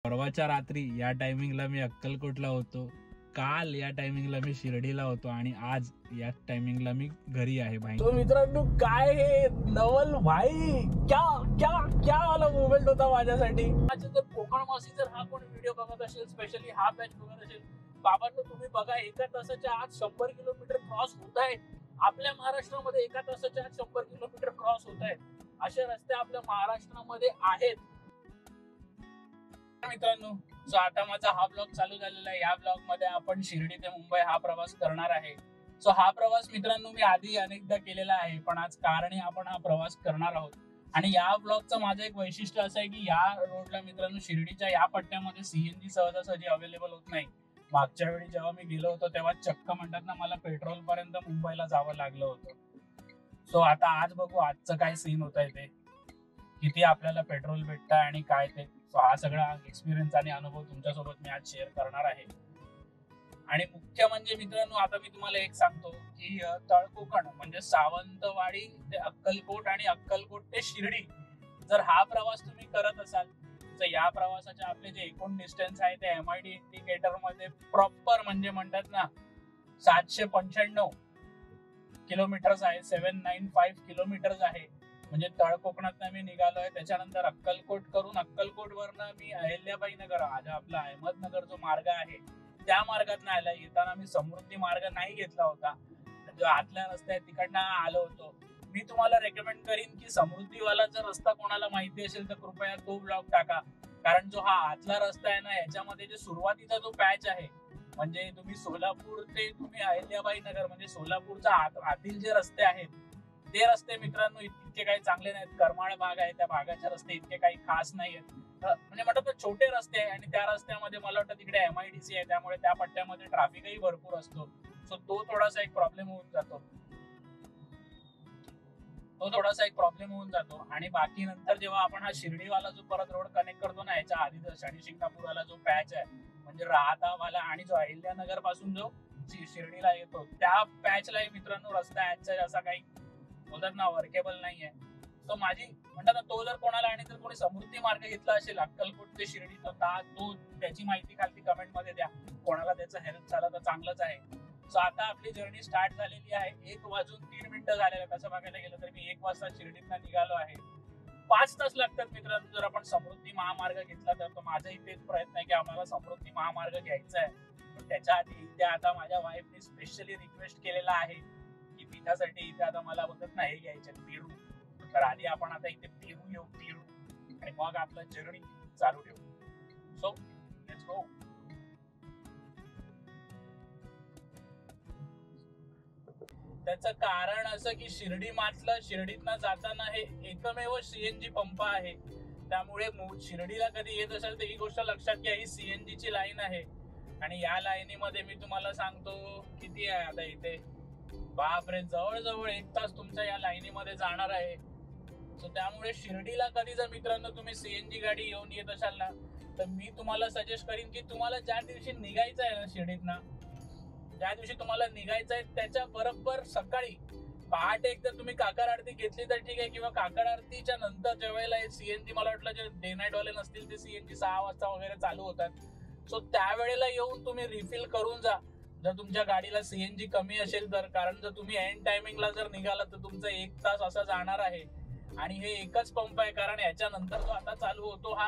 परवाच्या रात्री या टायमिंगला मी अक्कलकोटला होतो, काल या टायमिंगला मी शिर्डीला होतो आणि आज या टायमिंगला मी घरी आहे भाई. तो मित्रांनो काय हे नवल भाई, क्या क्या क्या वाला मोमेंट होता माझ्यासाठी. जर कोकण मासी जर हा कोण व्हिडिओ बघत असेल, स्पेशली हा बॅच बघत असेल, बाबांनो तुम्ही बघा, एका तासाच्या आत 100 किलोमीटर क्रॉस होत आहे. आपल्या महाराष्ट्रामध्ये एका तासाच्या आत 100 किलोमीटर क्रॉस होत आहेत. असे रस्ते आपल्या महाराष्ट्रामध्ये आहेत मित्रांनो. सो आता माझा हा ब्लॉग चालू झालेला आहे. या ब्लॉग मध्ये आपण शिर्डी ते मुंबई हा प्रवास करणार आहे. सो हा प्रवास मित्रांनो मी आधी अनेकदा केलेला आहे, पण आज कारणे आपण हा प्रवास करणार आहोत. आणि या ब्लॉगचं माझं एक वैशिष्ट्य असं आहे की या रोडला मित्रांनो शिर्डीच्या या पट्ट्यामध्ये सीएनजी सहजासहजी अवेलेबल होत नाही. मागच्या वेळी जेव्हा मी गेलो होतो तेव्हा चक्क म्हणतात ना, मला पेट्रोल पर्यंत मुंबईला जावं लागलं होतं. सो आता आज बघू आजचं काय सीन होत आहे, ते किती आपल्याला पेट्रोल भेटतं आणि काय ते. सो हा सगळा एक्सपिरियन्स आणि अनुभव तुमच्यासोबत मी आज शेअर करणार आहे. आणि मुख्य म्हणजे मित्रांनो आता मी तुम्हाला एक सांगतो की तळकोकण म्हणजे सावंतवाडी ते अक्कलकोट आणि अक्कलकोट ते शिर्डी जर हा प्रवास तुम्ही करत असाल तर या प्रवासाचे आपले जे एकूण डिस्टन्स आहे ते MID इंडिकेटर मध्ये प्रॉपर म्हणजे म्हणतात ना 795 किलोमीटर्स आहे, 795 किलोमीटर्स आहे. म्हणजे तळकोकणात मी निघालोय. त्याच्यानंतर अक्कलकोट करून अक्कलकोट वरनं मी अहिल्याबाई नगर आपला अहमदनगर जो मार्ग आहे त्या मार्गात आला. येताना मी समृद्धी मार्ग नाही घेतला होता, जो आतल्या रस्ता आहे तिकडनं आलो होतो. मी तुम्हाला रेकमेंड करीन की समृद्धीवाला जर रस्ता कोणाला माहिती असेल तर कृपया तो ब्लॉग टाका. कारण जो हा आतला रस्ता आहे ना, याच्यामध्ये जे सुरुवातीचा जो पॅच आहे म्हणजे तुम्ही सोलापूर ते तुम्ही अहिल्याबाई नगर म्हणजे सोलापूरच्या आतील जे रस्ते आहेत ते रस्ते मित्रांनो इतके काही चांगले नाहीत. करमाळ भाग आहे, त्या भागाचे रस्ते इतके काही खास नाहीयेत. म्हणजे म्हणतात तर छोटे रस्ते आहे आणि त्या रस्त्यामध्ये मला वाटतं तिकडे MIDC आहे, त्यामुळे त्या पट्ट्यामध्ये ट्रॅफिकही भरपूर असतो. सो तो थोडासा एक प्रॉब्लेम होऊन जातो. आणि बाकी नंतर जेव्हा आपण हा शिर्डीवाला जो परत रोड कनेक्ट करतो ना, याच्या आधी शनी शिंगणापूरवाला जो पॅच आहे म्हणजे राहतावाला आणि जो अहिल्यानगर पासून जो शिर्डीला येतो त्या पॅचलाही मित्रांनो रस्ता याचा असा काही बोलतात ना वर्केबल नाहीये. तो माझी म्हणतात ना, तो जर कोणाला आणि जर कोणी समृद्धी मार्ग घेतला असेल अक्कलकोट ते शिर्डी तर तो त्याची माहिती खाली कमेंट मध्ये द्या. कोणाला त्याचं हेल्प झालं तर चांगलंच आहे. सो आता आपली जर्नी स्टार्ट झालेली आहे. 1:03 झालेलं. तसं बघायला गेलं तर मी 1 वाजता शिर्डीतनं निघालो आहे. 5 तास लागतात मित्रांनो जर आपण समृद्धी महामार्ग घेतला तर. माझाही तेच प्रयत्न आहे की आम्हाला समृद्धी महामार्ग घ्यायचा आहे. पण त्याच्या आधी इथे आता माझ्या वाईफने स्पेशली रिक्वेस्ट केलेला आहे की पिठासाठी इथे आता मला बोलतात ना हे घ्यायचे पेरू. तर आधी आपण आता इथे पेरू येऊ आणि मग आपलं जर्नी चालू ठेवू. So let's go. त्याचं कारण असं की शिर्डीतनं जाताना हे एकमेव CNG पंप आहे. त्यामुळे शिर्डीला कधी येत असेल तर ही गोष्ट लक्षात घ्या, ही CNG ची लाईन आहे. आणि या लाईनीमध्ये मी तुम्हाला सांगतो किती आहे आता इथे, बापरे, जवळजवळ 1 तास तुमच्या या लाईनीमध्ये जाणार आहे. सो त्यामुळे शिर्डीला कधी जर मित्रांनो तुम्ही CNG गाडी घेऊन येत असाल ना तर मी तुम्हाला सजेस्ट करीन की तुम्हाला ज्या दिवशी निघायचं आहे ना शिर्डीतनं, ज्या दिवशी तुम्हाला निघायचं आहे त्याच्या बरोबर सकाळी पहाटे एकदा तुम्ही काकड आरती घेतली तर ठीक आहे, किंवा काकड आरतीच्या नंतर ज्या वेळेला CNG मला वाटलं जे डे नाईट वाले नसतील ते CNG 6 वाजता वगैरे चालू होतात. सो त्यावेळेला येऊन तुम्ही रिफिल करून जा जर तुमच्या गाडीला CNG कमी असेल तर. कारण जर तुम्ही एंड टायमिंगला जर निघाला तर तुमचा 1 तास असा जाणार आहे. आणि हे एकच पंप आहे कारण याच्यानंतर जो आता चालू होतो हा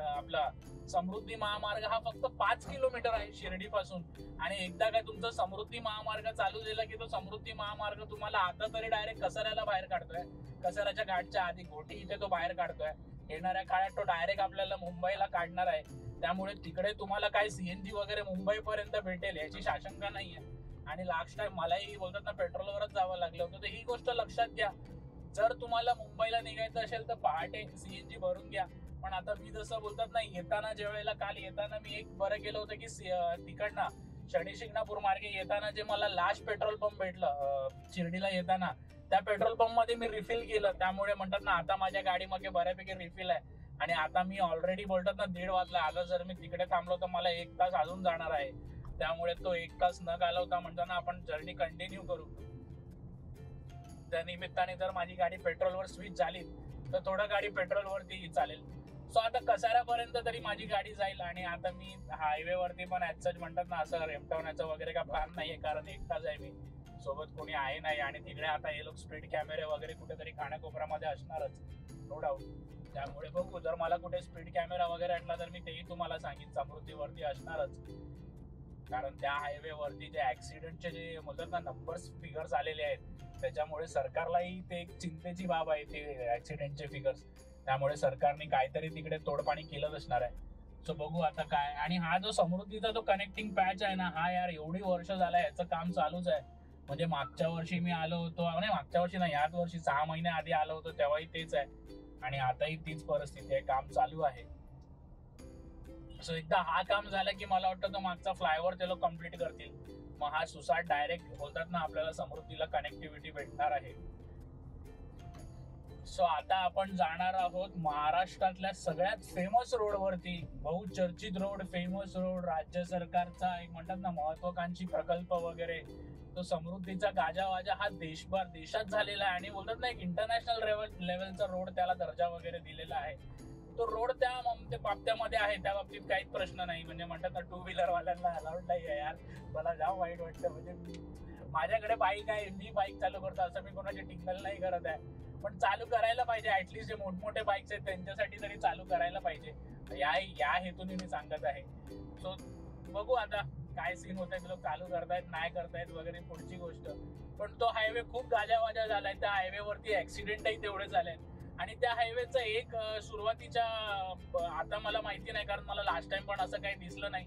आपला समृद्धी महामार्ग हा फक्त 5 किलोमीटर आहे शिर्डी पासून. आणि एकदा काय तुमचा समृद्धी महामार्ग चालू झाला की तो समृद्धी महामार्ग तुम्हाला आता तरी डायरेक्ट कसाऱ्याला बाहेर काढतोय. कसाऱ्याच्या घाटच्या आधी घोटी इथे तो बाहेर काढतोय. येणाऱ्या काळात तो डायरेक्ट आपल्याला मुंबईला काढणार आहे. त्यामुळे तिकडे तुम्हाला काय CNG वगैरे मुंबई पर्यंत भेटेल याची आशंका नाहीये. आणि लास्ट टाइम मलाही बोलतात ना पेट्रोलवरच जावं लागलं होतं. तर ही गोष्ट लक्षात घ्या, जर तुम्हाला मुंबईला निघायचं असेल तर पहाटे CNG भरून घ्या. पण आता मी जसं बोलतात ना येताना ज्या वेळेला काल येताना मी एक बरं केलं होतं की तिकडनं शनी शिंगणापूर मार्गे येताना जे मला लास्ट पेट्रोल पंप भेटलं शिर्डीला येताना त्या पेट्रोल पंप मध्ये मी रिफिल केलं. त्यामुळे म्हणतात ना आता माझ्या गाडीमध्ये बऱ्यापैकी रिफिल आहे. आणि आता मी ऑलरेडी बोलतात ना 1:30 वाजला. आता जर मी तिकडे थांबलो तर मला 1 तास अजून जाणार आहे. त्यामुळे तो 1 तास न घालवता म्हणताना आपण जर्नी कंटिन्यू करू. त्या निमित्ताने जर माझी गाडी पेट्रोलवर स्विच झाली तर थोडं गाडी पेट्रोलवरती चालेल. सो आता कसाऱ्यापर्यंत तरी माझी गाडी जाईल. आणि आता मी हायवेवरती पण ऍज म्हणतात ना असं रेमटवण्याचं वगैरे काय प्लॅन नाहीये, कारण एकटाच आहे मी, सोबत कोणी आहे नाही. आणि तिकडे आता हे लोक स्पीड कॅमेरे वगैरे कुठेतरी कानाकोपऱ्यामध्ये असणारच, नो डाऊट. त्यामुळे बघू, जर मला कुठे स्पीड कॅमेरा वगैरे असला तर मी तेही तुम्हाला सांगेन. समृद्धीवरती असणारच, कारण त्या हायवेवरती जे ऍक्सिडेंटचे जे म्हणतात ना नंबर्स फिगर्स आलेले आहेत, त्याच्यामुळे सरकारलाही ते एक चिंतेची बाब आहे ते ऍक्सिडेंटचे फिगर्स. त्यामुळे सरकारने काहीतरी तिकडे तोडपाणी केलंच असणार आहे. सो बघू आता काय. आणि हा जो समृद्धीचा जो कनेक्टिंग पॅच आहे ना, हा यार एवढी वर्ष झाला याचं काम चालूच आहे. म्हणजे मागच्या वर्षी मी आलो होतो, नाही मागच्या वर्षी नाही, याच वर्षी 6 महिने आधी आलो होतो, तेव्हाही तेच आहे. आणि आताही तीच परिस्थिती आहे, काम चालू आहे. सो एकदा हा काम झालं की मला वाटतं तो मागचा फ्लायओव्हर ते लोक कम्प्लीट करतील. मग हा सुसाट डायरेक्ट बोलतात ना आपल्याला समृद्धीला कनेक्टिव्हिटी भेटणार आहे. सो आता आपण जाणार आहोत महाराष्ट्रातल्या सगळ्यात फेमस रोडवरती, बहुचर्चित रोड, फेमस रोड, राज्य सरकारचा एक म्हणतात ना महत्वाकांक्षी प्रकल्प वगैरे, तो समृद्धीचा गाजावाजा हा देशात झालेला आहे. आणि बोलतात ना एक इंटरनॅशनल लेवलचा रोड त्याला दर्जा वगैरे दिलेला आहे. तो रोड त्या बाबत्यामध्ये आहे, त्या बाबतीत काहीच प्रश्न नाही. म्हणजे म्हणतात ना 2 व्हीलर वाल्यांना अलाउड नाही आहे यार, मला जाम वाईट वाटतं. म्हणजे माझ्याकडे बाईक आहे, मी बाईक चालू करतो, असं मी कोणाची टिंगल नाही करत आहे, पण चालू करायला पाहिजे. ऍटलीस्ट जे मोठमोठे बाईक्स आहेत त्यांच्यासाठी तरी चालू करायला पाहिजे, या हेतूने मी सांगत आहे. सो बघू आता काय सीन होत आहे, लोक चालू करतायत नाही करतायत वगैरे पुढची गोष्ट. पण तो हायवे खूप गाजावाजा झालाय, त्या हायवेवरती ऍक्सिडेंटही तेवढे झाले. आणि त्या हायवेचं एक सुरुवातीच्या, आता मला माहिती नाही कारण मला लास्ट टाइम पण असं काही दिसलं नाही,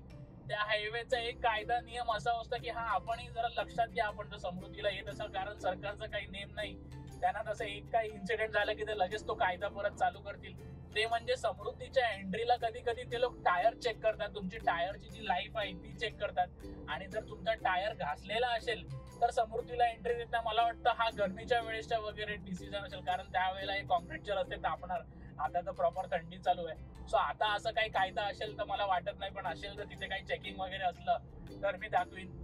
त्या हायवेचा एक कायदा नियम असा असता की हा आपणही जरा लक्षात घ्या, आपण जर समृद्धीला येत असाल, कारण सरकारचा काही नेम नाही. त्यांना तसं एक काही इन्सिडेंट झालं की ते लगेच तो कायदा परत चालू करतील. ते म्हणजे समृद्धीच्या एंट्रीला कधी कधी ते लोक टायर चेक करतात, तुमची टायरची जी लाईफ आहे ती चेक करतात. आणि जर तुमचा टायर घासलेला असेल तर समृद्धीला एंट्री देता. मला वाटतं हा गरमीच्या वेळेसच्या वगैरे डिसिजन असेल, कारण त्यावेळेला हे कॉन्क्रीटचे रस्ते तापणार. आता तर प्रॉपर थंडी चालू आहे. सो आता असं काही कायदा असेल तर मला वाटत नाही, पण असेल तर तिथे काही चेकिंग वगैरे असलं तर मी दाखवीन.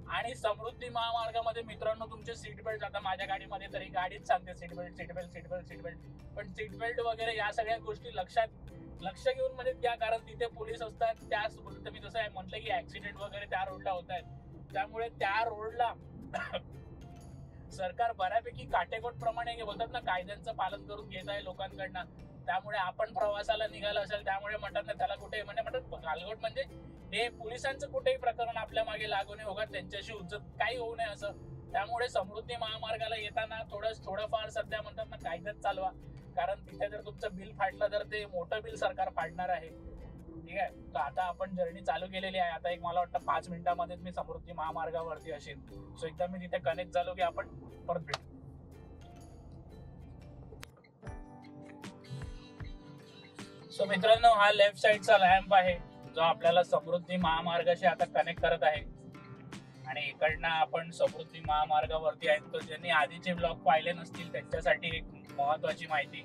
आणि समृद्धी महामार्गामध्ये मित्रांनो तुमचे सीट बेल्ट, आता माझ्या गाडीमध्ये तरी गाडीच सांगते सीट बेल्ट, पण सीट बेल्ट वगैरे या सगळ्या गोष्टी लक्ष घेऊन म्हणजे त्या, कारण तिथे पोलीस असतात. त्यासोबत मी जसं म्हटलं की ऍक्सिडेंट वगैरे त्या रोडला होत आहेत, त्यामुळे त्या रोडला सरकार बऱ्यापैकी काटेकोट प्रमाणे बोलतात ना कायद्यांचं पालन करून घेत आहे लोकांकडनं. त्यामुळे आपण प्रवासाला निघाला असेल, त्यामुळे म्हणतात ना त्याला कुठे म्हणजे म्हणतात गालगोट, म्हणजे हे पोलिसांचं कुठेही प्रकरण आपल्या मागे लागू नये, होगा त्यांच्याशी उज्जत काही होऊ नये असं. त्यामुळे समृद्धी महामार्गाला येताना थोडंफार सध्या म्हणतात ना कायद्यात चालवा, कारण तिथे जर तुमचं बिल फाटलं तर ते मोठं बिल सरकार फाडणार आहे. ठीक आहे, तर आता आपण जर्नी चालू केलेली आहे. आता एक मला वाटतं 5 मिनिटांमध्येच मी समृद्धी महामार्गावरती असेल. सो एकदा मी तिथे कनेक्ट झालो की आपण परत भेटू. सो मित्रांनो, हा लेफ्ट साइडचा लॅम्प आहे जो आपल्याला समृद्धी महामार्गाशी आता कनेक्ट करत आहे. आणि इकडनं आपण समृद्धी महामार्गावरती आहे. तर ज्यांनी आधीचे ब्लॉग पाहिले नसतील त्यांच्यासाठी एक महत्वाची माहिती,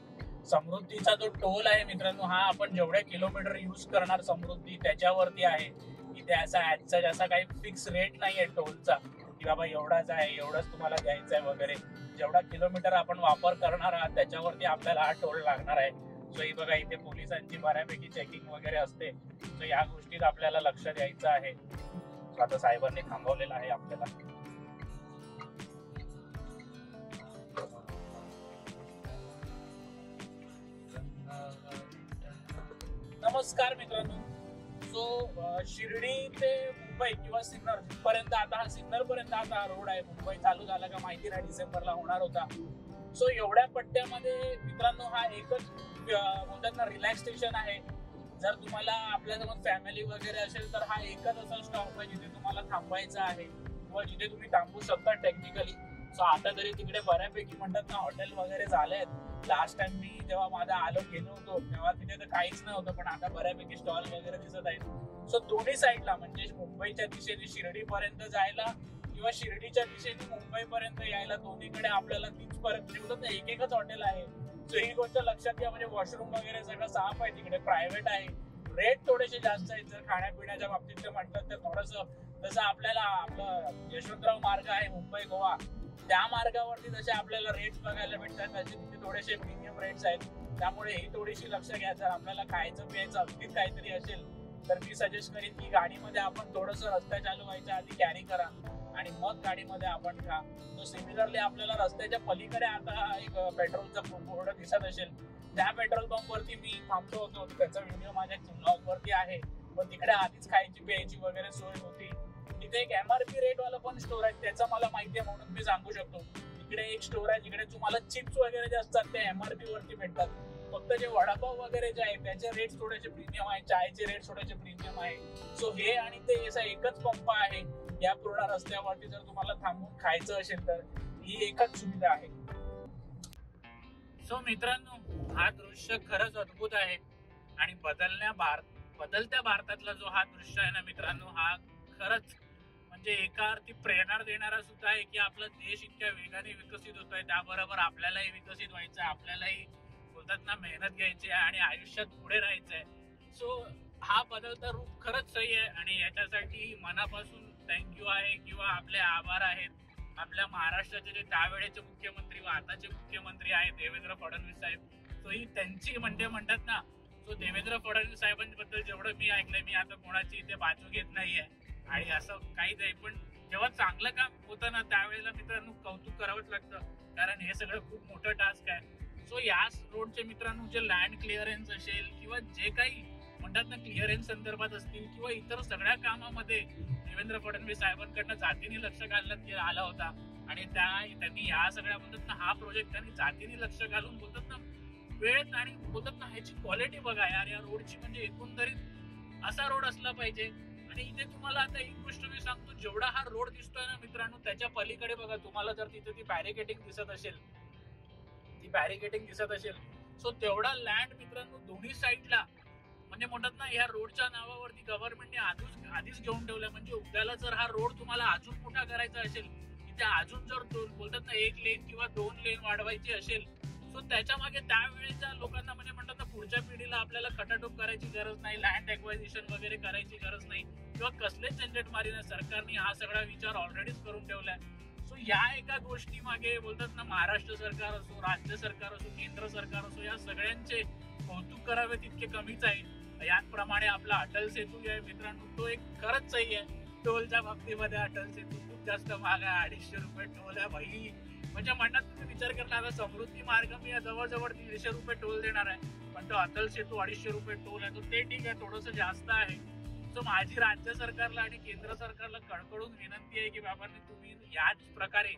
समृद्धीचा जो टोल आहे मित्रांनो, हा आपण जेवढे किलोमीटर यूज करणार समृद्धी त्याच्यावरती आहे. इथे असा काही फिक्स रेट नाहीये टोलचा की बाबा एवढाच आहे, एवढंच तुम्हाला द्यायचं आहे वगैरे. जेवढा किलोमीटर आपण वापर करणार आहात त्याच्यावरती आपल्याला हा टोल लागणार आहे. सो ही बघा, इथे पोलिसांची बऱ्यापैकी चेकिंग वगैरे असते. सो या गोष्टीत आपल्याला लक्ष द्यायचं आहे. आता साहेबांनी थांबवलेलं आहे आपल्याला. नमस्कार मित्रांनो. सो शिर्डी ते मुंबई किंवा सिन्नर पर्यंत, आता हा सिन्नर पर्यंत आता हा रोड आहे. मुंबई चालू झाला का माहिती नाही, डिसेंबरला होणार होता. सो एवढ्या पट्ट्यामध्ये मित्रांनो हा एकच म्हणतात ना रिलॅक्स स्टेशन आहे. जर तुम्हाला आपल्यासमोर फॅमिली वगैरे असेल तर हा एकच असा स्टॉप आहे जिथे तुम्हाला थांबायचं आहे किंवा जिथे तुम्ही थांबू शकता टेक्निकली. सो आता तरी तिकडे बऱ्यापैकी म्हणतात ना हॉटेल वगैरे झाले आहेत. लास्ट टाइम मी जेव्हा माझा गेलो होतो तेव्हा तिथे तर काहीच नव्हतं, पण आता बऱ्यापैकी स्टॉल वगैरे दिसत आहेत. सो दोन्ही साईडला म्हणजे मुंबईच्या दिशेने शिर्डी पर्यंत जायला किंवा शिर्डीच्या दिशेने मुंबई पर्यंत यायला दोन्हीकडे आपल्याला तीच पर्यंत एकच हॉटेल आहे. सो ही गोष्ट लक्षात घ्या. म्हणजे वॉशरूम वगैरे सगळं साफ आहे तिकडे, प्रायव्हेट आहे. रेट थोडेसे जास्त आहेत जर खाण्यापिण्याच्या बाबतीत म्हटलं तर. थोडंसं जसं आपल्याला आपलं यशवंतराव मार्ग आहे मुंबई गोवा, त्या मार्गावरती जसे आपल्याला रेट्स बघायला भेटतात तसे तिथे थोडेसे प्रीमियम रेट्स आहेत. त्यामुळे ही थोडीशी लक्ष घ्या. जर आपल्याला खायचं प्यायचं अगदीच काहीतरी असेल तर मी सजेस्ट करीन की गाडीमध्ये आपण थोडंसं रस्ता चालू व्हायच्या आधी कॅरी करा आणि मग गाडीमध्ये आपण खा. तो सिमिलरली आपल्याला रस्त्याच्या पलीकडे आता एक पेट्रोलचा बोर्ड दिसत असेल, त्या पेट्रोल पंप वरती मी थांबलो होतो, त्याचा व्हिडिओ माझ्या ब्लॉग वरती आहे. पण तिकडे आधीच खायची प्यायची वगैरे सोय होती. तिथे एक MRP रेट वाला पण स्टोर आहे, त्याचं मला माहिती आहे म्हणून मी सांगू शकतो. तिकडे एक स्टोर आहे जिकडे तुम्हाला चिप्स वगैरे जे असतात ते MRP वरती भेटतात. फक्त जे वडापाव वगैरे जे आहे त्याचे रेट थोडेसे प्रीमियम आहे, चायचे रेट थोडेसे प्रीमियम आहे. सो हे आणि ते असा एकच पंप आहे या पूर्ण रस्त्यावरती. जर तुम्हाला थांबून खायचं असेल तर ही एकच सुविधा आहे. सो मित्रांनो, हा दृश्य खरंच अद्भुत आहे आणि बदलत्या भारतातला जो हा दृश्य आहे ना मित्रांनो, हा खरंच म्हणजे एका अर्थी प्रेरणा देणारा सुद्धा आहे की आपला देश इतक्या वेगाने विकसित होतोय, त्याबरोबर आपल्यालाही विकसित व्हायचं, आपल्यालाही बोलतात ना मेहनत घ्यायची आहे आणि आयुष्यात पुढे राहायचंय. सो हा बदलता रूप खरंच सही आहे आणि याच्यासाठी मनापासून थँक्यू आहे किंवा आपले आभार आहेत. आपल्या महाराष्ट्राचे जे त्यावेळेचे मुख्यमंत्री व आताचे मुख्यमंत्री आहेत देवेंद्र फडणवीस साहेब, तो ही त्यांची म्हणजे म्हणतात ना, तो देवेंद्र फडणवीस साहेबांबद्दल जेवढं मी ऐकलंय, मी आता कोणाची इथे बाजू घेत नाहीये आणि असं काही नाही, पण जेव्हा चांगलं काम होतं ना त्यावेळेला मित्रांनो कौतुक करावंच लागतं, कारण हे सगळं खूप मोठं टास्क आहे. सो या रोडचे मित्रांनो जे लँड क्लिअरन्स असेल किंवा जे काही म्हणतात ना क्लिअरन्स संदर्भात असतील किंवा इतर सगळ्या कामामध्ये देवेंद्र फडणवीस साहेबांकडनं जातीने लक्ष घालण्यात आला होता आणि त्यांनी या सगळ्या बोलतात ना हा प्रोजेक्ट त्यांनी जातीने लक्ष घालून बोलतात ना वेळेत आणि बोलतात ना ह्याची क्वालिटी बघा यार, या रोडची म्हणजे एकंदरीत असा रोड असला पाहिजे. आणि इथे तुम्हाला आता एक गोष्ट मी सांगतो, जेवढा हा रोड दिसतोय ना मित्रांनो त्याच्या पलीकडे बघा, तुम्हाला जर तिथे ती बॅरिकेडिंग दिसत असेल, सो तेवढा लँड मित्रांनो दोन्ही साईडला म्हणजे म्हणतात ना या रोडच्या नावावरती गव्हर्नमेंटने आधीच घेऊन ठेवलंय. म्हणजे उद्याला जर हा रोड तुम्हाला अजून मोठा करायचा असेल, इथे अजून जर बोलतात ना 1 लेन किंवा 2 लेन वाढवायची असेल, सो त्याच्या मागे त्यावेळेच्या लोकांना म्हणजे म्हणतात ना पुढच्या पिढीला आपल्याला खटाटोप करायची गरज नाही, लँड ॲक्वायझिशन वगैरे करायची गरज नाही किंवा कसलेच झंझट मारी नाही. सरकारने हा सगळा विचार ऑलरेडीच करून ठेवलाय. सो या एका गोष्टी मागे बोलतात ना महाराष्ट्र सरकार असो, राज्य सरकार असो, केंद्र सरकार असो, या सगळ्यांचे कौतुक करावे तितके कमीच आहे. याचप्रमाणे आपला अटल सेतू आहे मित्रांनो, तो एक खरंच सही आहे. टोलच्या बाबतीमध्ये अटल सेतू खूप जास्त महाग आहे, 250 रुपये टोल आहे भाई. म्हणजे म्हणतात तुम्ही विचार करणार आता समृद्धी मार्ग मी जवळजवळ 150 रुपये टोल देणार आहे, पण तो अटल सेतू 250 रुपये टोल आहे, तो ते ठीक आहे, थोडंसं जास्त आहे. सो माझी राज्य सरकारला आणि केंद्र सरकारला कळकळून विनंती आहे की बाबांनी तुम्ही याच प्रकारे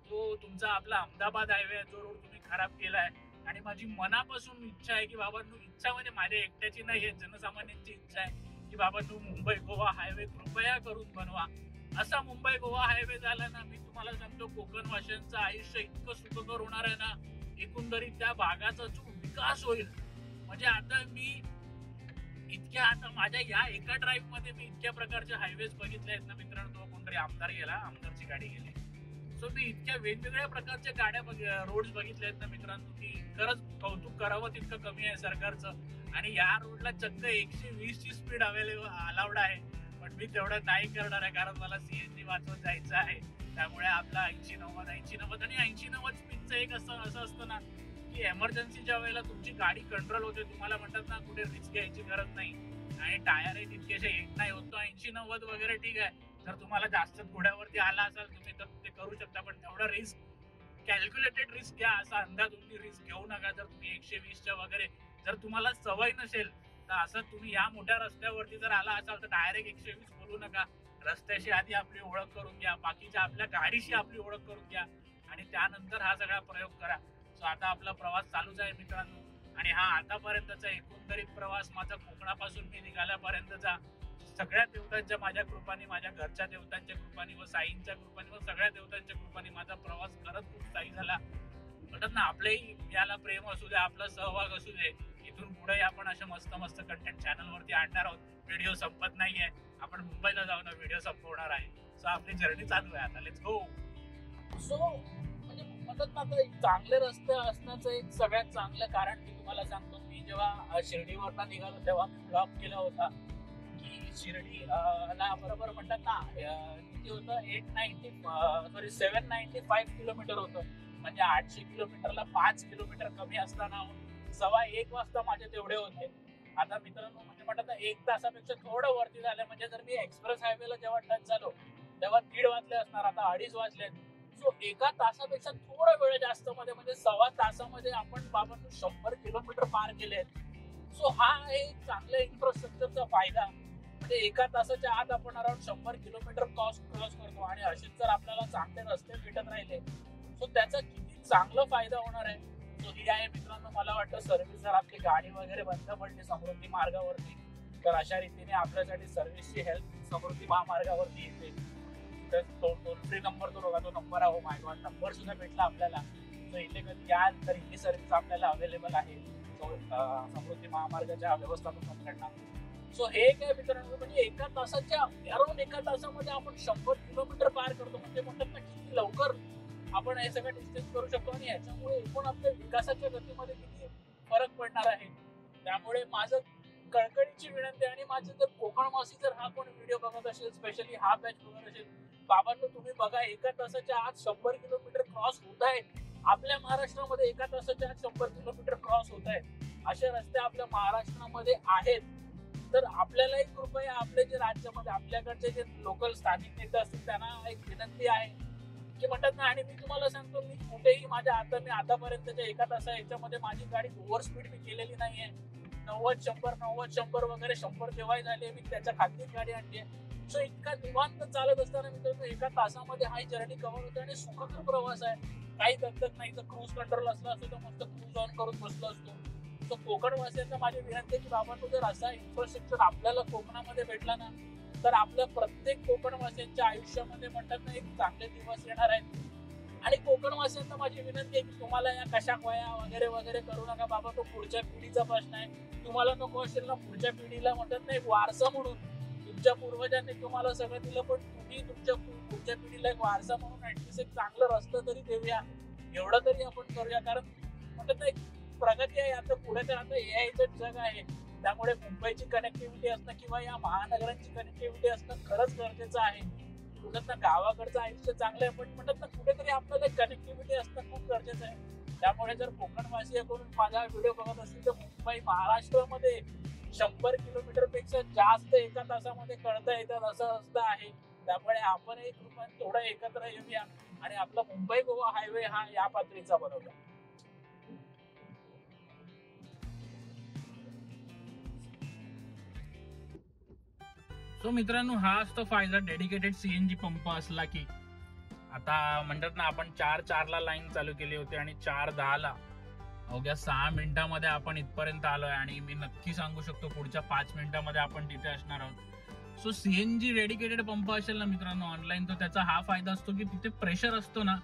जो तुमचा आपला अहमदाबाद हायवे जो रोड तुम्ही खराब केलाय, आणि माझी मनापासून इच्छा आहे की बाबांनो, इच्छा म्हणजे माझ्या एकट्याची नाही आहे, जनसामान्यांची इच्छा आहे की बाबांनो मुंबई गोवा हायवे कृपया करून बनवा. असा मुंबई गोवा हायवे झाला ना, मी तुम्हाला सांगतो कोकण वासियांचं आयुष्य इतकं सुखकर होणार आहे ना, एकंदरीत त्या भागाचा जो विकास होईल. म्हणजे आता मी इतक्या आता माझ्या या एका ड्राईव्ह मध्ये मी इतक्या प्रकारचे हायवेज बघितले आहेत ना मित्रांनो, तो कोणतरी आमदार गेला, आमदारची गाडी गेली. सो मी इतक्या वेगवेगळ्या प्रकारच्या गाड्या रोड्स बघितले आहेत ना मित्रांनो, की खरंच कौतुक करावं तितकं कमी आहे सरकारचं. आणि या रोडला चक्क 120 ची स्पीड अलाउड आहे, पण मी तेवढं नाही करणार आहे, कारण मला CNG वाचवत जायचं आहे. त्यामुळे आपला 80-90 आणि 80-90 स्पीडचं एक असं असतं ना की एमर्जन्सीच्या वेळेला तुमची गाडी कंट्रोल होते, तुम्हाला म्हणतात ना कुठे रिस्क घ्यायची गरज नाही आणि टायरही तितकेसे हिट नाही होतो. 80-90 वगैरे ठीक आहे, जर तुम्हाला जास्त घोड्यावरती आला असाल तुम्ही तर ते करू शकता, पण तेवढा रिस्क कॅल्क्युलेटेड रिस्क घ्या, असा अंदाज रिस्क घेऊ नका. जर तुम्ही 120च्या वगैरे जर तुम्हाला सवय नसेल तर असं तुम्ही या मोठ्या रस्त्यावरती जर आला असाल तर डायरेक्ट 120 बोलू नका. रस्त्याशी आधी आपली ओळख करून घ्या, बाकीच्या आपल्या गाडीशी आपली ओळख करून घ्या आणि त्यानंतर हा सगळा प्रयोग करा. सो आता आपला प्रवास चालूच आहे मित्रांनो, आणि हा आतापर्यंतचा एकंदरीत प्रवास माझा कोकणापासून मी निघाल्यापर्यंतचा सगळ्या देवतांच्या माझ्या कृपाने, माझ्या घरच्या देवतांच्या कृपाने व साईंच्या कृपाने व सगळ्या देवतांच्या कृपाने माझा प्रवास खरंच खूप साई झाला. म्हणतात ना आपलेही याला प्रेम असू दे, आपला सहभाग असू दे. इथून पुढे आपण अशा मस्त मस्त कंटेंट चॅनलवरती आणणार आहोत. व्हिडिओ संपत नाहीये, आपण मुंबईला जाऊन व्हिडिओ संपवणार आहे. सो आपली जर्नी चालू आहे आता, लेट्स गो. सो म्हणजे म्हणतात ना आता चांगले रस्ते असण्याचं एक सगळ्यात चांगलं कारण मी तुम्हाला सांगतो. मी जेव्हा शिर्डीवरनं निघालो तेव्हा मी ब्लॉग केला होता की शिर्डीला बरोबर म्हणतात ना किती होतं 795 किलोमीटर होतं. म्हणजे 800 किलोमीटरला 5 किलोमीटर कमी असताना 1:15 वाजता माझे तेवढे होते. आता मित्रांनो म्हणजे म्हणतात ना 1 तासापेक्षा थोडं वरती झालं. म्हणजे जर मी एक्सप्रेस हायवेला जेव्हा टच झालो तेव्हा 1:30 वाजले असणार, आता 2:30 वाजले. सो 1 तासापेक्षा थोडा वेळ जास्त मध्ये म्हणजे 1.25 तासामध्ये आपण बाबांनो 100 किलोमीटर पार केले. सो हा एक चांगल्या इन्फ्रास्ट्रक्चरचा फायदा. म्हणजे 1 तासाच्या आत आपण अराउंड 100 किलोमीटर क्रॉस करतो. आणि असेच जर आपल्याला चांगले रस्ते भेटत राहिले सो त्याचा किती चांगला फायदा होणार आहे. सो ही आहे मित्रांनो मला वाटतं सर्व्हिस. जर आपली गाडी वगैरे बंद पडली समृद्धी मार्गावरती तर अशा रीतीने आपल्यासाठी सर्व्हिसची हेल्प समृद्धी महामार्गावरती येते. तर टोल फ्री नंबर तो बघा, तो नंबर आहे. माय गॉड, नंबर सुद्धा भेटला आपल्याला. सो इथे कधी याल तर ही सर्व्हिस आपल्याला अवेलेबल आहे समृद्धी महामार्गाच्या व्यवस्थापकांकडनं. सो हे काय मित्रांनो म्हणजे 1 तासाच्या अराउंड 1 तासामध्ये आपण 100 किलोमीटर पार करतो. म्हणजे म्हणतात ना किती लवकर आपण हे सगळं डिस्टन्स करू शकतो. आणि याच्यामुळे एकूण आपल्या विकासाच्या गतीमध्ये किती फरक पडणार आहे. त्यामुळे माझं कळकळीची विनंती आणि माझे जर कोकणवासी जर हा कोण व्हिडिओ बघत असेल, स्पेशली हा बॅच बघत असेल, बाबांनो तुम्ही बघा 1 तासाच्या आत 100 किलोमीटर क्रॉस होत आहे. आपल्या महाराष्ट्रामध्ये 1 तासाच्या आत 100 किलोमीटर क्रॉस होत आहे. असे रस्ते आपल्या महाराष्ट्रामध्ये आहेत. तर आपल्यालाही कृपया आपले जे राज्यामध्ये आपल्याकडचे जे लोकल स्थानिक नेते असतील त्यांना एक विनंती आहे की म्हणतात ना. आणि मी तुम्हाला सांगतो मी कुठेही माझ्या मी आतापर्यंतच्या 1 तासा याच्यामध्ये माझी गाडी ओव्हर स्पीड मी केलेली नाहीये. 90-100 वगैरे 100 जेव्हाही झाले मी त्याच्या खात्रीत गाडी आणली. सो इतका निवांत चालत असताना मित्रांनो 1 तासामध्ये हा जर्नी कव्हर होते आणि सुखकर प्रवास आहे. काही दगदग नाही. तर क्रूज कंट्रोल असला असतो तर मस्त क्रूज ऑन करून बसलो असतो. तो कोकणवासियांना माझी विनंती आहे की बाबांनो जर असा इन्फ्रास्ट्रक्चर आपल्याला कोकणामध्ये भेटला ना तर आपल्या प्रत्येक कोकणवासियांच्या आयुष्यामध्ये म्हणतात ना एक चांगले दिवस येणार आहेत. आणि कोकणवासियांना माझी विनंती आहे की तुम्हाला या कशाक वया वगैरे वगैरे करू नका बाबा. तो पुढच्या पिढीचा प्रश्न आहे. तुम्हाला नको असेल ना पुढच्या पिढीला म्हणतात ना एक वारसा म्हणून तुमच्या पूर्वजांनी तुम्हाला सगळं दिलं पण तुम्ही तुमच्या पुढच्या पिढीला एक वारसा म्हणून ऍटलीस्ट एक चांगलं रस्ता तरी देऊया. एवढं तरी आपण करूया. कारण म्हणतात ना एक प्रगती आहे. आता पुढे तर आता एआयचं जग आहे. त्यामुळे मुंबईची कनेक्टिव्हिटी असणं किंवा या महानगरांची कनेक्टिव्हिटी असणं खरंच गरजेचं आहे. म्हणतात ना गावाकडचं आयुष्य चांगलं आहे पण म्हणतात ना कुठेतरी आपल्याला कनेक्टिव्हिटी असणं खूप गरजेचं आहे. त्यामुळे जर कोकणवासी करून माझा व्हिडिओ बघत असतील तर मुंबई महाराष्ट्रामध्ये 100 किलोमीटर पेक्षा जास्त 1 तासामध्ये कळता येतात असं रस्ता आहे. त्यामुळे आपण एक रुपयाने थोडं एकत्र येऊया आणि आपला मुंबई गोवा हायवे हा या पातळीचा बनवला. सो मित्रांनो हा असतो फायदा डेडिकेटेड सीएनजी पंप असला की. आता म्हणतात ना आपण 4:04 लाईन चालू केली होती आणि 4:10 अवघ्या 6 मिनिटांमध्ये आपण इथपर्यंत आलोय. आणि मी नक्की सांगू शकतो पुढच्या 5 मिनिटांमध्ये आपण तिथे असणार आहोत. सो सीएनजी डेडिकेटेड पंप असेल ना मित्रांनो ऑनलाईन तर त्याचा हा फायदा असतो की तिथे प्रेशर असतो ना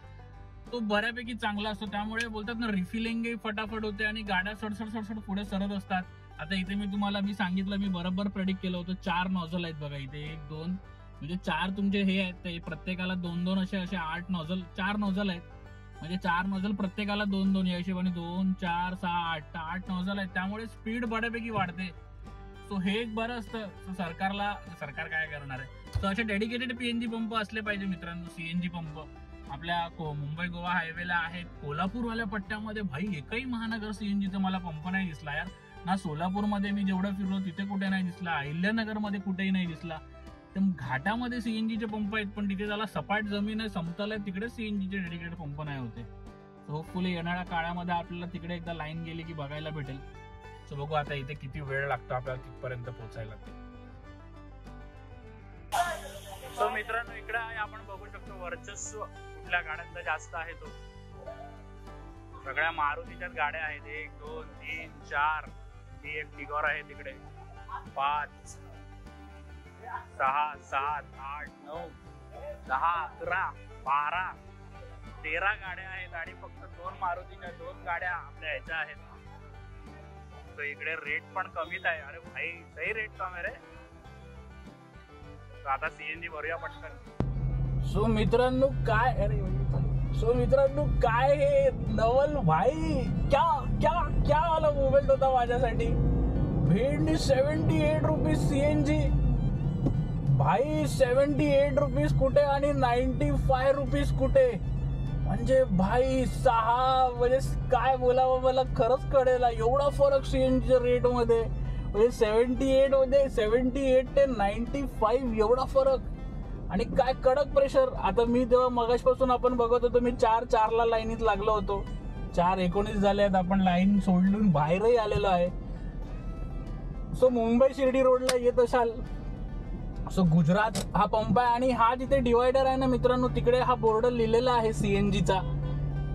तो बऱ्यापैकी चांगला असतो. त्यामुळे बोलतात ना रिफिलिंग फटाफट होते आणि गाड्या सडसड पुढे सरत असतात. आता इथे मी सांगितलं मी बरोबर प्रेडिक्ट केलं होतं 4 नॉझल आहेत बघा इथे 1 2 म्हणजे 4 तुमचे हे आहेत ते प्रत्येकाला 2-2 असे 8 नॉझल 4 नॉझल आहेत. म्हणजे 4 नॉझल प्रत्येकाला 2-2 या हिशोबाने 2 4 6 8 नॉझल आहेत. त्यामुळे स्पीड बऱ्यापैकी वाढते. सो हे एक बरं असतं. सो सरकार काय करणार आहे. सो असे डेडिकेटेड पीएनजी पंप असले पाहिजे मित्रांनो. सीएनजी पंप आपल्या मुंबई गोवा हायवेला आहेत. कोल्हापूरवाल्या पट्ट्यामध्ये भाई एकही महानगर सीएनजीचा मला पंप नाही दिसला यार. ना सोलापूरमध्ये मी जेवढं फिरलो तिथे कुठे नाही दिसला. अहिल्यानगर मध्ये कुठेही नाही दिसला. तर घाटामध्ये सीएनजीचे पंप आहेत पण तिथे त्याला सपाट जमीन आहे समतल आहे तिकडे सीएनजीचे डेडिकेटेड पंप नाही होते. होपफुली येणाऱ्या काळामध्ये आपल्याला तिकडे एकदा लाईन गेली की बघायला भेटेल. सो बघू आता इथे किती वेळ लागतो आपल्याला तिथपर्यंत पोहोचायला. सो मित्रांनो इकडे आपण बघू शकतो वर्चस्व कुठल्या गाड्यांचा जास्त आहे तो. सगळ्या मारुतीच्याच गाड्या आहेत. 1 2 3 4 ती एक टिगॉर आहे तिकडे 5 6 7 8 9 10 11 12 13 गाड्या आहेत आणि फक्त 2 मारुतीच्या 2 गाड्या आपल्या ह्याच्या आहेत. तो इकडे रेट पण कमीच आहे. अरे भाई सही रेट कम आहे रे. तो आता सीएनजी भरूया पटकन. सो मित्रांनो काय हे नवल भाई क्या वाला मोमेंट होता माझ्यासाठी. भेंडी 78 रुपीज सीएनजी भाई. 78 रुपीज कुठे आणि 95 रुपीज कुठे. म्हणजे भाई 6 म्हणजे काय बोलावं मला खरंच कळेल, एवढा फरक सीएनजी रेट मध्ये. म्हणजे 78 मध्ये 78 ते 95 एवढा फरक. आणि काय कडक प्रेशर. आता मी तेव्हा मगाशपासून आपण बघत होतो, मी 4:04 लाईनीत लागलो होतो. 4:19 झाले आहेत, आपण लाईन सोडून बाहेरही आलेलो आहे. सो मुंबई शिर्डी रोडला येत असाल, सो गुजरात हा पंप आहे. आणि हा जिथे डिवायडर आहे ना मित्रांनो, तिकडे हा बोर्ड लिहिलेला आहे सीएनजीचा.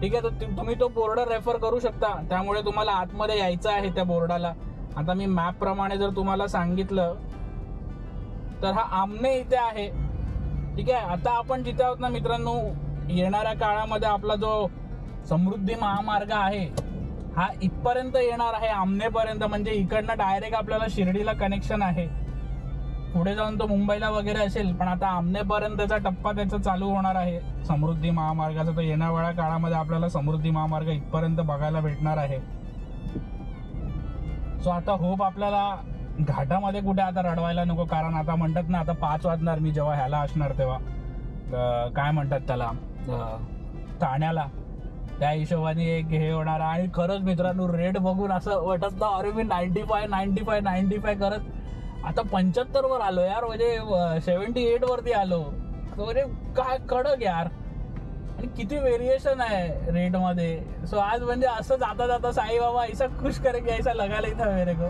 ठीक आहे, तर तुम्ही तो बोर्ड रेफर करू शकता. त्यामुळे तुम्हाला आतमध्ये यायचं आहे त्या बोर्डाला. आता मी मॅप प्रमाणे जर तुम्हाला सांगितलं तर हा आमने इथे आहे. ठीक आहे, आता आपण जिथे आहोत ना मित्रांनो, येणाऱ्या काळामध्ये आपला जो समृद्धी महामार्ग आहे हा इथपर्यंत येणार आहे, आमनेपर्यंत. म्हणजे इकडनं डायरेक्ट आपल्याला शिर्डीला कनेक्शन आहे. पुढे जाऊन तो मुंबईला वगैरे असेल, पण आता आमनेपर्यंतचा टप्पा त्याचा चालू होणार आहे समृद्धी महामार्गाचा. तर येणाऱ्या काळामध्ये आपल्याला समृद्धी महामार्ग इथपर्यंत बघायला भेटणार आहे. सो आता होप आपल्याला घाटामध्ये कुठे आता रडवायला नको, कारण आता म्हणतात ना, आता 5 वाजणार मी जेव्हा ह्याला असणार तेव्हा काय म्हणतात त्याला, ठाण्याला. त्या हिशोबाने एक हे होणार. आणि खरंच मित्रांनो, रेट बघून असं वाटत ना, अरे मी 95 करत आता 75 वर आलो यार. म्हणजे 78 वरती आलो. म्हणजे काय कडक यार. आणि किती व्हेरिएशन आहे रेट मध्ये. सो आज म्हणजे असं जाता जाता साई बाबा ऐसा खुश करेंगे ऐसा लगायला इथं मेरे को.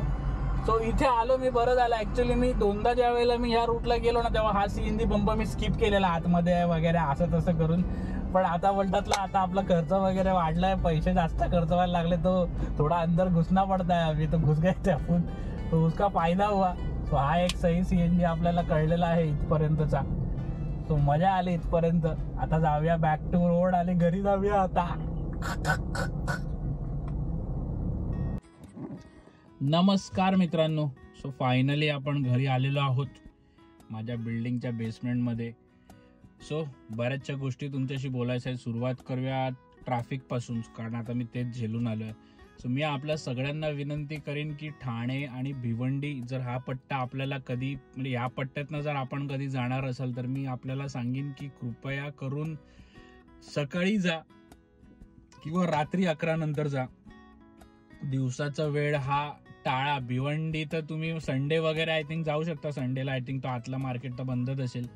सो इथे आलो मी, बरं झालं. ऍक्च्युली मी दोनदा ज्या वेळेला मी ह्या रूटला गेलो ना, तेव्हा हा सीएनजी पंप मी स्किप केलेला आतमध्ये वगैरे असं तसं करून. पण आता बोलतात आता आपला खर्च वगैरे वाढलाय, पैसे जास्त खर्च व्हायला लागले, तो थोडा अंदर घुसना पडता है. अभी तो घुस गए थे आपण, तो उसका फायदा हुआ. सो हा एक सही सीएनजी आपल्याला कळलेला आहे इथपर्यंतचा. सो मजा आली इथपर्यंत. आता जाऊया बॅक टू रोड आणि घरी जाऊया आता. नमस्कार मित्रांनो. सो फायनली आपण घरी आलेलो आहोत माझ्या बिल्डिंगच्या बेसमेंटमध्ये. सो बऱ्याचशा गोष्टी तुमच्याशी बोलायचं आहे. सुरुवात करूया ट्रॅफिक पासून, कारण आता मी तेच झेलून आलो आहे. सो मी आपल्या सगळ्यांना विनंती करीन की ठाणे आणि भिवंडी जर हा पट्टा आपल्याला कधी, म्हणजे या पट्ट्यातनं जर आपण कधी जाणार असाल, तर मी आपल्याला सांगेन की कृपया करून सकाळी जा किंवा रात्री 11 नंतर जा. दिवसाचा वेळ हा टाळा. भिवंडी तर तुम्ही संडे वगैरे आय थिंक जाऊ शकता. संडेला आय थिंक तो आतला मार्केट तर बंदच असेल.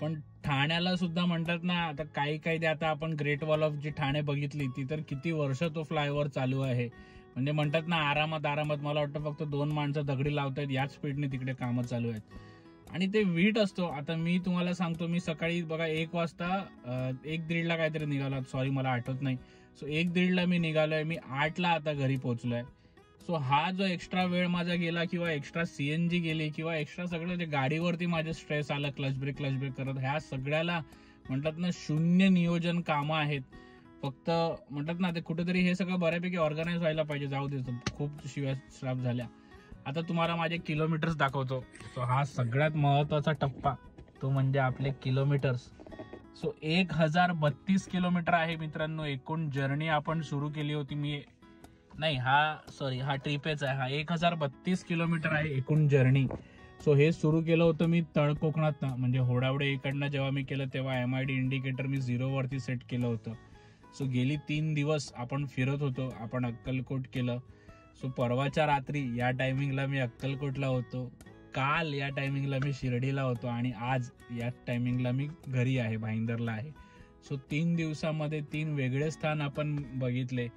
पण ठाण्याला सुद्धा म्हणतात ना, आता काही आता आपण ग्रेट वॉल ऑफ जी ठाणे बघितली, ती तर किती वर्ष तो फ्लायओव्हर चालू आहे. म्हणजे म्हणतात ना, आरामात मला वाटतं फक्त 2 माणसं दगडी लावतायत, याच स्पीडने तिकडे कामं चालू आहेत. आणि ते वीट असतो. आता मी तुम्हाला सांगतो, मी सकाळी बघा 1 वाजता 1-1:30 काहीतरी निघालो. सॉरी मला आठवत नाही. सो 1-1:30 मी निघालोय. मी 8 आता घरी पोहोचलोय. सो हा जो एक्स्ट्रा वेळ माझा गेला, किंवा एक्स्ट्रा सीएनजी गेली, किंवा एक्स्ट्रा सगळं जे गाडीवरती माझे स्ट्रेस आला क्लच ब्रेक करत, ह्या सगळ्याला म्हणतात ना शून्य नियोजन कामं आहेत. फक्त म्हणतात ना, ते कुठेतरी हे सगळं बऱ्यापैकी ऑर्गनाईज व्हायला पाहिजे. जाऊ दे, खूप शिव्या श्राप झाल्या. आता तुम्हाला माझे किलोमीटर्स दाखवतो. सो हा सगळ्यात महत्वाचा टप्पा, तो म्हणजे आपले किलोमीटर्स. सो 1032 किलोमीटर आहे मित्रांनो एकूण जर्नी आपण सुरू केली होती. हा ट्रिपेच आहे. हा 1032 किलोमीटर आहे एकूण जर्नी. सो हे सुरू केलं होतं मी तळ कोकणातनं, म्हणजे होडावडे इकडनं जेव्हा मी केलं तेव्हा MID इंडिकेटर मी 0 वरती सेट केलं होतं. सो गेली 3 दिवस आपण फिरत होतो. आपण अक्कलकोट केलं. सो परवाच्या रात्री या टायमिंगला मी अक्कलकोटला होतो. काल या टायमिंगला मी शिर्डीला होतो. आणि आज या टायमिंगला मी घरी आहे, भाईंदरला आहे. सो 3 दिवसामध्ये 3 वेगळे स्थान आपण बघितले.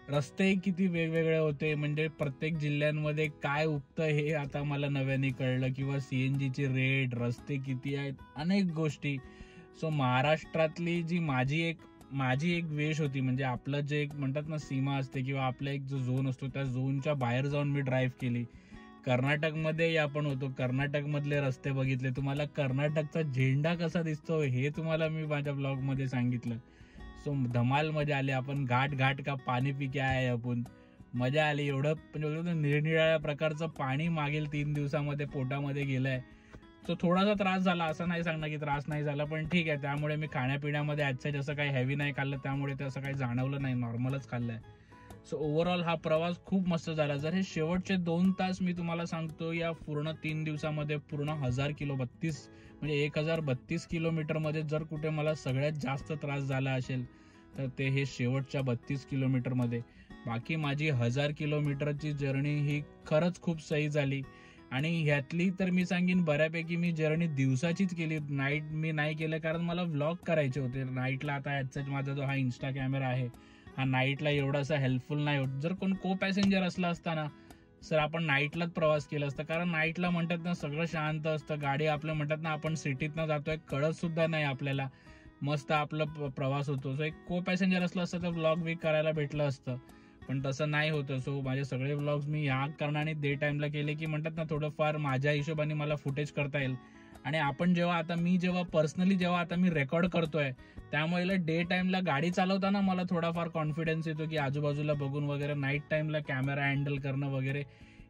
रस्ते किती वेगवेगळे होते, म्हणजे प्रत्येक जिल्ह्यांमध्ये काय उगतं हे आता मला नव्याने कळलं. किंवा सीएनजीचे रेट, रस्ते किती आहेत, अनेक गोष्टी. सो महाराष्ट्रातली जी माझी एक वेश होती, म्हणजे आपलं जे एक म्हणतात ना सीमा असते, किंवा आपला एक जो झोन असतो, त्या झोनच्या बाहेर जाऊन मी ड्राईव्ह केली. कर्नाटकमध्ये आपण होतो. कर्नाटकमधले रस्ते बघितले. तुम्हाला कर्नाटकचा झेंडा कसा दिसतो हे तुम्हाला मी माझ्या ब्लॉगमध्ये सांगितलं. सो धमाल मजा आली. आपण घाट का पाणी पी के आहे, आपण मजा आली. एवढं म्हणजे निरनिराळ्या प्रकारचं पाणी मागील 3 दिवसामध्ये पोटामध्ये गेलंय. सो थोडासा त्रास झाला, असं नाही सांगणार की त्रास नाही झाला, पण ठीक आहे. त्यामुळे मी खाण्यापिण्यामध्ये आजच्या जसं काही हेवी नाही खाल्लं, त्यामुळे ते असं काही जाणवलं नाही, नॉर्मलच खाल्लंय. सो ओव्हरऑल हा प्रवास खूप मस्त झाला. जर हे शेवटचे 2 तास मी तुम्हाला सांगतो, या पूर्ण 3 दिवसामध्ये पूर्ण 1032 किलोमीटर मध्ये जर कुठे मला सगळ्यात जास्त त्रास झाला असेल तर ते हे शेवटच्या 32 किलोमीटर मध्ये. बाकी माझी 1000 किलोमीटरची जर्नी ही खरंच खूप सही झाली. आणि ह्यातली तर मी सांगेन बऱ्यापैकी मी जर्नी दिवसाचीच केली, नाईट मी नाही केलं, कारण मला व्लॉग करायचे होते नाईटला. आता याचाच माझा जो हा इन्स्टा कॅमेरा आहे हा नाईटला एवढासा हेल्पफुल नाही होत. जर कोण को पॅसेंजर असला असताना सर आपण नाईटलाच प्रवास केला असता, कारण नाईटला म्हणतात ना सगळं शांत असतं, गाडी आपलं म्हणतात ना आपण सिटीतनं जातोय कळत सुद्धा नाही आपल्याला, मस्त आपलं प्रवास होतो. सो एक को पॅसेंजर असलं असतं तर व्लॉग बी करायला भेटलं असतं, पण तसं नाही होतं. सो माझे सगळे व्लॉग्स मी ह्या कारणाने डे टाइमला केले की म्हणतात ना थोडंफार माझ्या हिशोबाने मला फुटेज करता येईल. आणि आपण जेव्हा पर्सनली आता मी रेकॉर्ड करतोय त्यामुळे डे टाइमला गाडी चालवताना मला थोडाफार कॉन्फिडन्स येतो की आजूबाजूला बघून वगैरे. नाईट टाइमला कॅमेरा हँडल करणं वगैरे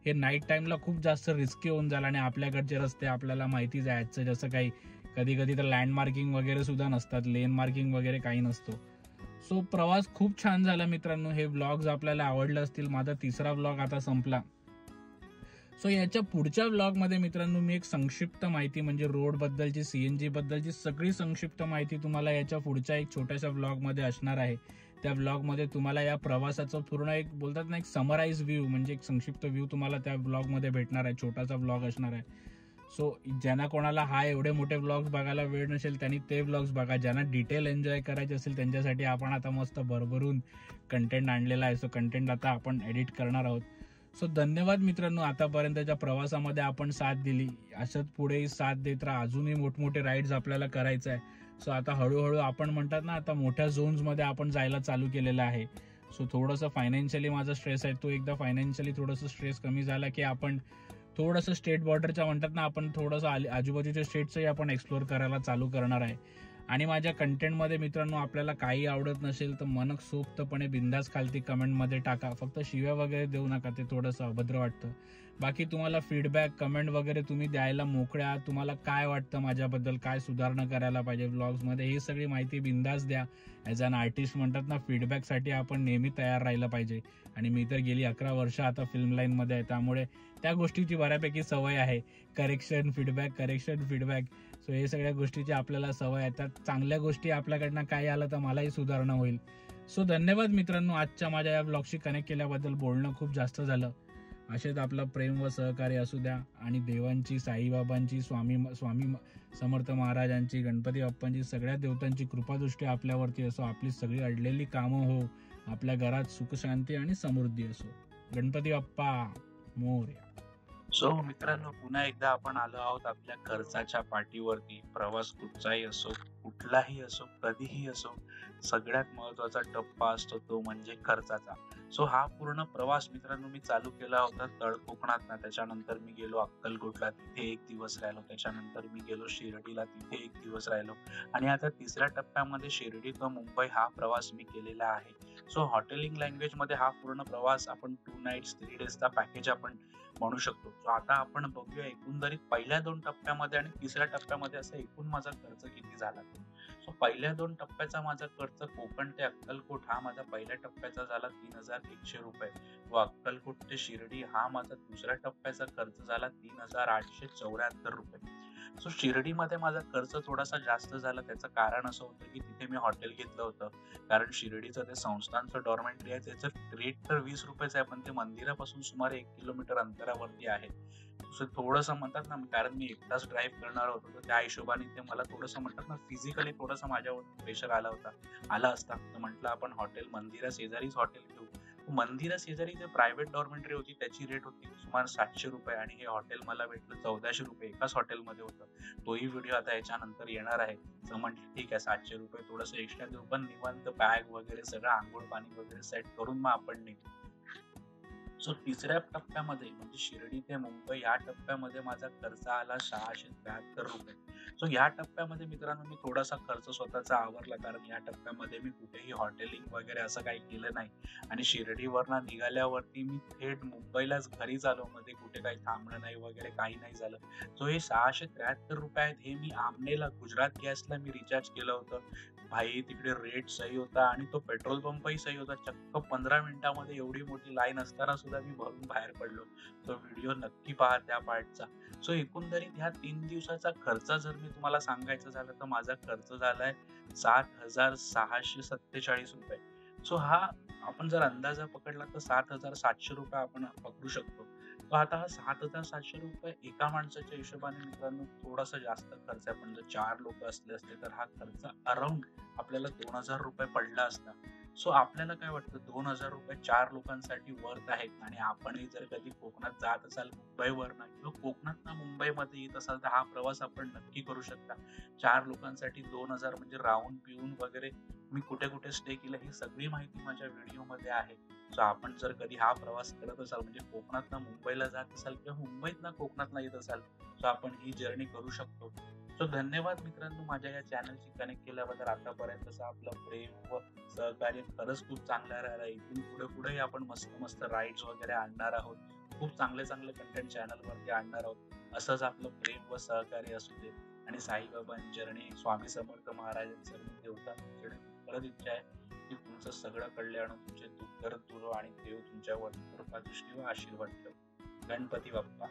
हे नाईट टाइमला खूप जास्त रिस्की होऊन झालं. आणि आपल्याकडचे रस्ते आपल्याला माहितीच आहे, जसं काही कधी कधी तर लँड मार्किंग वगैरे सुद्धा नसतात, लेन मार्किंग वगैरे काही नसतो. सो प्रवास खूप छान झाला मित्रांनो. हे व्लॉग्स आपल्याला आवडले असतील. माझा 3रा व्लॉग आता संपला. सो याच्या पुढच्या व्लॉग मध्ये मित्रांनो मी एक संक्षिप्त माहिती म्हणजे रोड बद्दलची, सीएनजी बद्दलची सगळी संक्षिप्त माहिती तुम्हाला याच्या पुढच्या एक छोट्याशा व्लॉग मध्ये असणार आहे. त्या व्लॉग मध्ये तुम्हाला या प्रवासाचं पूर्ण एक बोलतात ना एक समराइज व्ह्यू म्हणजे एक संक्षिप्त व्ह्यू तुम्हाला त्या व्लॉग मध्ये भेटणार आहे. छोटासा व्लॉग असणार आहे. सो ज्यांना कोणाला हा एवढे मोठे व्लॉग्स बघायला वेळ नसेल त्यांनी ते व्लॉग्स बघा. ज्यांना डिटेल एन्जॉय करायचे असेल त्यांच्यासाठी आपण आता मस्त भरभरून कंटेंट आणलेला आहे. सो कंटेंट आता आपण एडिट करणार आहोत. सो धन्यवाद मित्रांनो, आतापर्यंतच्या प्रवासामध्ये आपण साथ दिली, असंच पुढेही साथ देत राहा. अजूनही मोठमोठे राईड्स आपल्याला करायचं आहे. सो आता हळूहळू आपण म्हणतात ना आता मोठ्या झोन्स मध्ये आपण जायला चालू केलेलं आहे. सो थोडंसं फायनान्शियली माझा स्ट्रेस आहे, तो एकदा फायनान्शियली थोडंसं स्ट्रेस कमी झाला की आपण थोडंसं स्टेट बॉर्डरच्या म्हणतात ना आपण थोडंसं आजूबाजूच्या स्टेट्सही आपण एक्सप्लोर करायला चालू करणार आहे. आणि माझ्या कंटेंटमध्ये मित्रांनो आपल्याला काही आवडत नसेल तर मनसोक्तपणे बिंदास खालती कमेंटमध्ये टाका. फक्त शिव्या वगैरे देऊ नका, ते थोडंसं अभद्र वाटतं. बाकी तुम्हाला फीडबॅक कमेंट वगैरे तुम्ही द्यायला मोकळ्या. तुम्हाला काय वाटतं माझ्याबद्दल, काय सुधारणा करायला पाहिजे व्लॉग्समध्ये, ही सगळी माहिती बिंदास द्या. ॲज अन आर्टिस्ट म्हणतात ना फीडबॅकसाठी आपण नेहमी तयार राहिलं पाहिजे. आणि मी तर गेली 11 वर्ष आता फिल्म लाईनमध्ये आहे, त्यामुळे त्या गोष्टीची बऱ्यापैकी सवय आहे. Correction feedback. सो हे सगळ्या गोष्टीची आपल्याला सवय आहे. त्यात चांगल्या गोष्टी आपल्याकडनं काय आलं तर मलाही सुधारणा होईल. सो धन्यवाद मित्रांनो, आजच्या माझ्या या ब्लॉगशी कनेक्ट केल्याबद्दल. बोलणं खूप जास्त झालं. असेच आपलं प्रेम व सहकार्य असू द्या. आणि देवांची, साईबाबांची, स्वामी समर्थ महाराजांची, गणपती बाप्पांची, सगळ्या देवतांची कृपादृष्टी आपल्यावरती असो. आपली सगळी अडलेली कामं हो. आपल्या घरात सुख शांती आणि समृद्धी असो. गणपती बाप्पा मोरया. सो मित्रांनो, पुन्हा एकदा आपण आलो आहोत आपल्या खर्चाच्या पाठीवरती. प्रवास कुठचाही असो, कुठलाही असो, कधीही असो, सगळ्यात महत्वाचा टप्पा असतो तो म्हणजे खर्चाचा. सो हा पूर्ण प्रवास मित्रांनो मी चालू केला होता तळ कोकणात ना. त्याच्यानंतर मी गेलो अक्कलकोटला, तिथे 1 दिवस राहिलो. त्याच्यानंतर मी गेलो शिर्डीला, तिथे 1 दिवस राहिलो. आणि आता 3ऱ्या टप्प्यामध्ये शिर्डी तो मुंबई हा प्रवास मी केलेला आहे. सो हॉटेलिंग लँग्वेज मध्ये हा पूर्ण प्रवास आपण 2 नाईट्स 3 डेजचा पॅकेज आपण म्हणू शकतो. सो आता आपण बघूया एकंदरीत पहिल्या 2 टप्प्यामध्ये आणि 3ऱ्या टप्प्यामध्ये असं एकूण माझा खर्च किती झाला. सो पहिल्या 2 टप्प्याचा माझा खर्च कोकण ते अक्कलकोट हा माझा पहिल्या टप्प्याचा झाला 3100 रुपये व अक्कलकोट ते शिर्डी हा माझा 2ऱ्या टप्प्याचा खर्च झाला 3874 रुपये. सो शिर्डीमध्ये माझा खर्च थोडासा जास्त झाला. त्याचं कारण असं होतं की तिथे मी हॉटेल घेतलं होतं, कारण शिर्डीचं ते संस्थांचं डॉर्मेंटरी आहे. त्याचं रेट तर 20 रुपयेच आहे, पण ते मंदिरापासून सुमारे 1 किलोमीटर अंतरावरती आहे. थोडंसं म्हणतात ना, कारण मी एकटाच ड्राईव्ह करणार होतो तर त्या हिशोबाने ते मला थोडंसं म्हणतात ना फिजिकली थोडंसं माझ्यावर प्रेशर आला असता तर म्हटलं आपण हॉटेल मंदिरा शेजारीच हॉटेल घेऊ. मंदिरा शेजारी जे प्रायव्हेट डॉर्मेंटरी होती त्याची रेट होती सुमारे 700 रुपये आणि हे हॉटेल मला भेटलं 1400 रुपये. एकाच हॉटेलमध्ये होतं. तोही व्हिडिओ आता याच्यानंतर येणार आहे. तर म्हटलं ठीक आहे 700 रुपये थोडंसं एक्स्ट्रा देऊ, पण निवांत बॅग वगैरे सगळं आंघोळ पाणी वगैरे सेट करून मग आपण निघू. सो 3ऱ्या टप्प्यामध्ये म्हणजे शिर्डी ते मुंबई या टप्प्यामध्ये माझा खर्च आला 673 रुपये. सो या टप्प्यामध्ये मित्रांनो मी थोडासा खर्च स्वतःचा आवरला, कारण या टप्प्यामध्ये मी कुठेही हॉटेलिंग वगैरे असं काही केलं नाही. आणि शिर्डीवरनं निघाल्यावरती मी थेट मुंबईलाच घरीच आलो, मध्ये कुठे काही थांबणं नाही वगैरे काही नाही झालं. सो हे 673 रुपये आहेत हे मी आमनेला गुजरात गॅसला मी रिचार्ज केलं होतं. भाई तिकडे रेट सही होता आणि तो पेट्रोल पंपही सही होता. चक्क 15 मिनिटामध्ये एवढी मोठी लाईन असताना सुद्धा मी भरून बाहेर पडलो. तो व्हिडिओ नक्की पहा त्या पार्टचा. सो एकंदरीत ह्या 3 दिवसाचा खर्च जर मी तुम्हाला सांगायचं झालं तर माझा खर्च झालाय ₹7,647. सो हा आपण जर अंदाजा पकडला तर ₹7,700 आपण पकडू शकतो. तर आता हा ₹7,700 एका माणसाच्या हिशोबाने मित्रांनो थोडासा जास्त खर्च आहे. पण जर 4 लोकं असले असते तर हा खर्च अराउंड आपल्याला ₹2,000 पडला असता. सो आपल्याला काय वाटतं ₹2,000 4 लोकांसाठी वर्थ आहे आणि आपणही जर कधी कोकणात जात असाल मुंबईवरनं किंवा कोकणातनं मुंबईमध्ये येत असाल तर हा प्रवास आपण नक्की करू शकता. 4 लोकांसाठी 2,000 म्हणजे राहून पिऊन वगैरे मी कुठे-कुठे स्टे केलं ही सगळी माहिती माझ्या व्हिडिओमध्ये आहे. सो आपण जर कधी हा प्रवास करत असाल म्हणजे कोकणातनं मुंबईला जात असाल किंवा मुंबईतनं कोकणातला येत असाल तर आपण ही जर्नी करू शकतो. सो धन्यवाद मित्रांनो माझ्या या चॅनलशी कनेक्ट केल्याबद्दल. आतापर्यंतचं आपलं प्रेम व सहकार्य खरंच खूप चांगलं राहिलं. इथून पुढे-पुढेही आपण मस्त-मस्त राईड्स वगैरे आणणार आहोत. खूप चांगले-चांगले कंटेंट चॅनलवरती आणणार आहोत. असंच आपलं प्रेम व सहकार्य असू दे आणि साईबाबांची जर्नी, स्वामी समर्थ महाराजांचं मी देवता परत इच्छा आहे की तुमचं सगळं कल्याण, तुमचे दुःख दूर आणि देव तुमच्यावर कृपा दृष्टी व आशीर्वाद ठेवो. गणपती बाप्पा.